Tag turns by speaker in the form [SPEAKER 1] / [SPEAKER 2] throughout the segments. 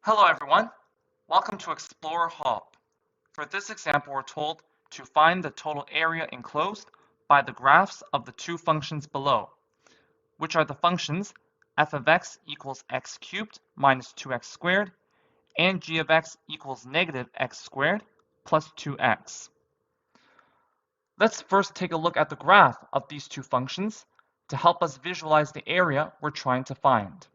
[SPEAKER 1] Hello everyone, welcome to Explorer Hub. For this example, we're told to find the total area enclosed by the graphs of the two functions below, which are the functions f of x equals x cubed minus 2x squared and g of x equals negative x squared plus 2x. Let's first take a look at the graph of these two functions to help us visualize the area we're trying to find.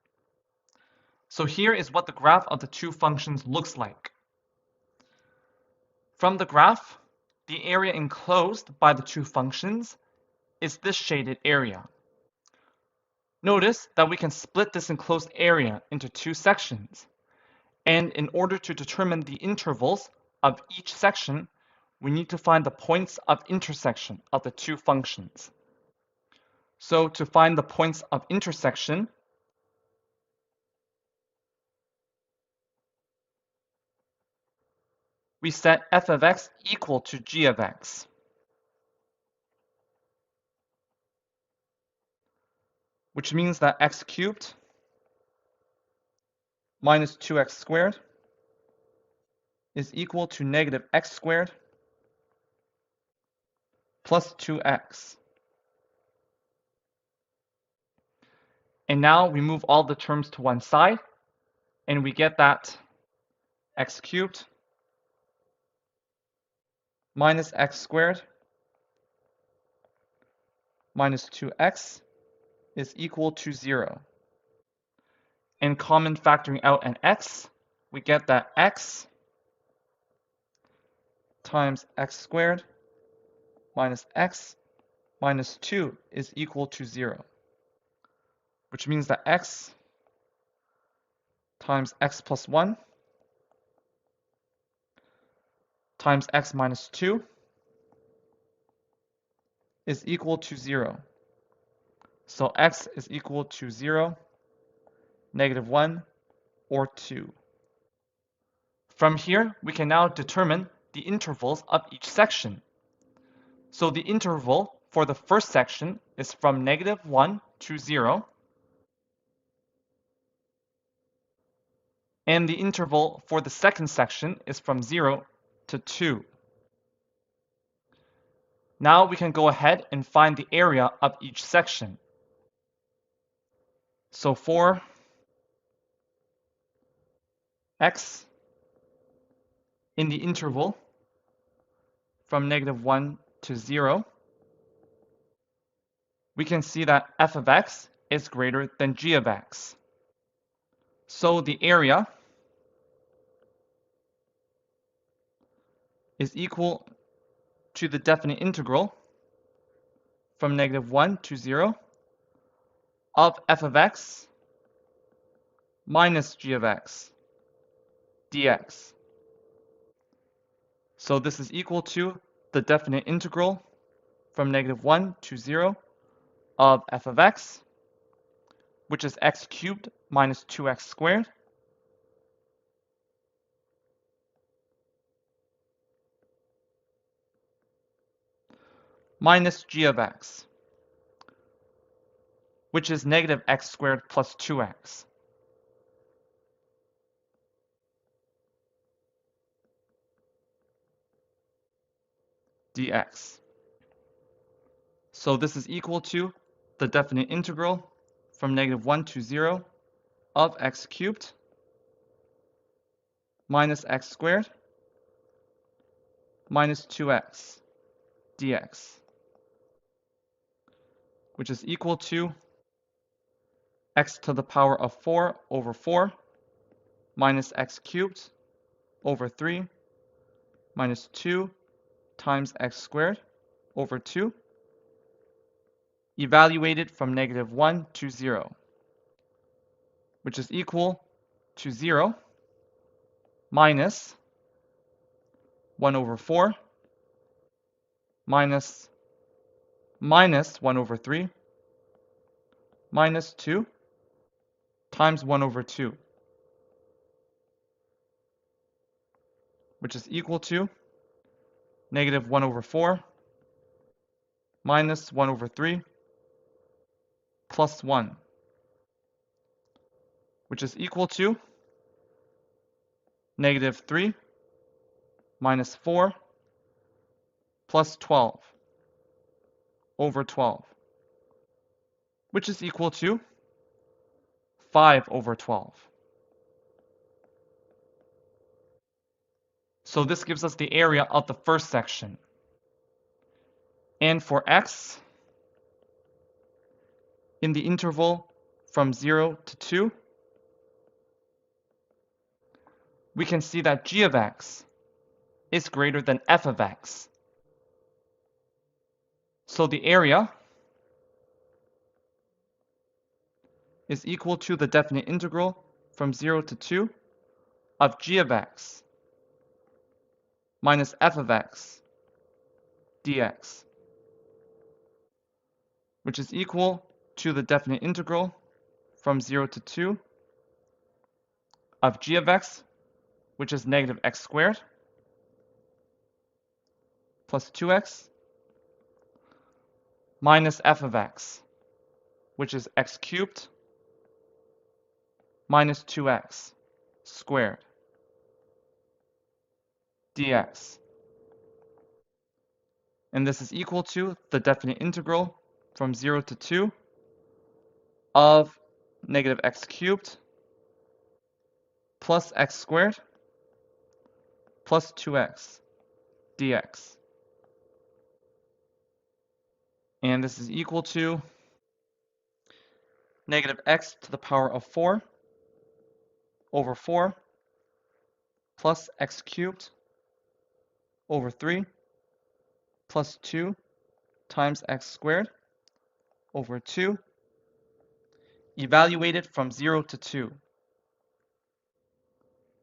[SPEAKER 1] So here is what the graph of the two functions looks like. From the graph, the area enclosed by the two functions is this shaded area. Notice that we can split this enclosed area into two sections, and in order to determine the intervals of each section, we need to find the points of intersection of the two functions. So to find the points of intersection, we set f of x equal to g of x. Which means that x cubed minus 2x squared is equal to negative x squared plus 2x. And now we move all the terms to one side, and we get that x cubed minus x squared minus 2x is equal to 0. And common factoring out an x, we get that x times x squared minus x minus 2 is equal to 0, which means that x times x plus 1 times x minus 2 is equal to 0. So x is equal to 0, negative 1, or 2. From here, we can now determine the intervals of each section. So the interval for the first section is from negative 1 to 0, and the interval for the second section is from 0 to 2. Now we can go ahead and find the area of each section. So for x in the interval from negative 1 to 0, we can see that f of x is greater than g of x. So the area is equal to the definite integral from negative 1 to 0 of f of x minus g of x dx. So this is equal to the definite integral from negative 1 to 0 of f of x, which is x cubed minus 2x squared, minus g of x, which is negative x squared plus 2x. dx. So this is equal to the definite integral from negative 1 to 0 of x cubed minus x squared minus 2x dx, which is equal to x to the power of 4 over 4 minus x cubed over 3 minus 2 times x squared over 2, evaluated from negative 1 to 0, which is equal to 0 minus 1 over 4 minus 1 over 3 minus 2 times 1 over 2, which is equal to negative 1 over 4 minus 1 over 3 plus 1, which is equal to negative 3 minus 4 plus 12 over 12, which is equal to 5 over 12. So this gives us the area of the first section. And for x, in the interval from 0 to 2, we can see that g of x is greater than f of x. So the area is equal to the definite integral from 0 to 2 of g of x minus f of x dx, which is equal to the definite integral from 0 to 2 of g of x, which is negative x squared, plus 2x, minus f of x, which is x cubed, minus 2x squared, dx. And this is equal to the definite integral from 0 to 2 of negative x cubed plus x squared plus 2x dx. And this is equal to negative x to the power of 4 over 4 plus x cubed over 3 plus 2 times x squared over 2, evaluated from 0 to 2,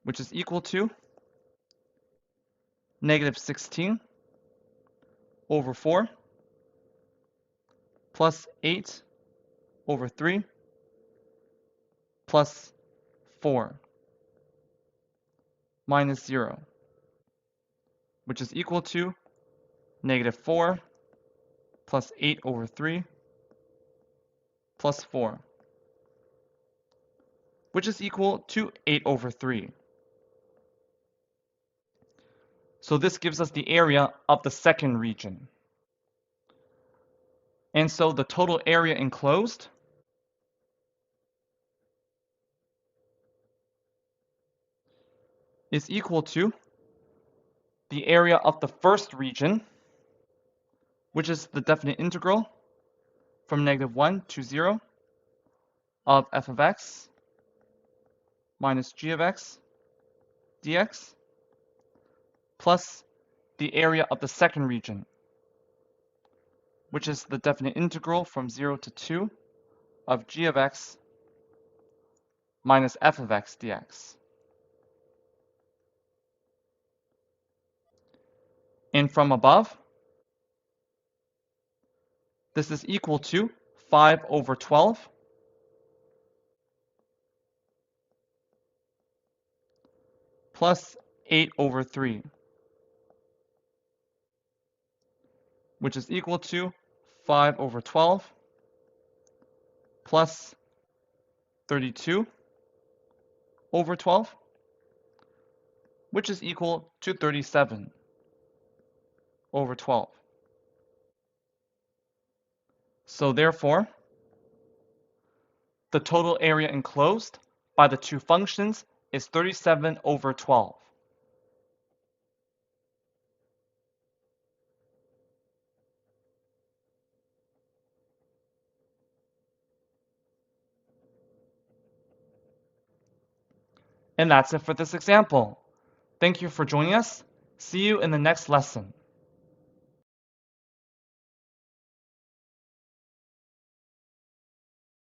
[SPEAKER 1] which is equal to negative 16 over 4 plus 8 over 3 plus 4 minus 0, which is equal to negative 4 plus 8 over 3 plus 4, which is equal to 8 over 3. So this gives us the area of the second region. And so the total area enclosed is equal to the area of the first region, which is the definite integral from negative 1 to 0 of f of x minus g of x dx, plus the area of the second region, which is the definite integral from 0 to 2 of g of x minus f of x dx. And from above, this is equal to 5 over 12 plus 8 over 3, which is equal to 5 over 12 plus 32 over 12, which is equal to 37 over 12. So therefore, the total area enclosed by the two functions is 37 over 12. And that's it for this example. Thank you for joining us. See you in the next lesson.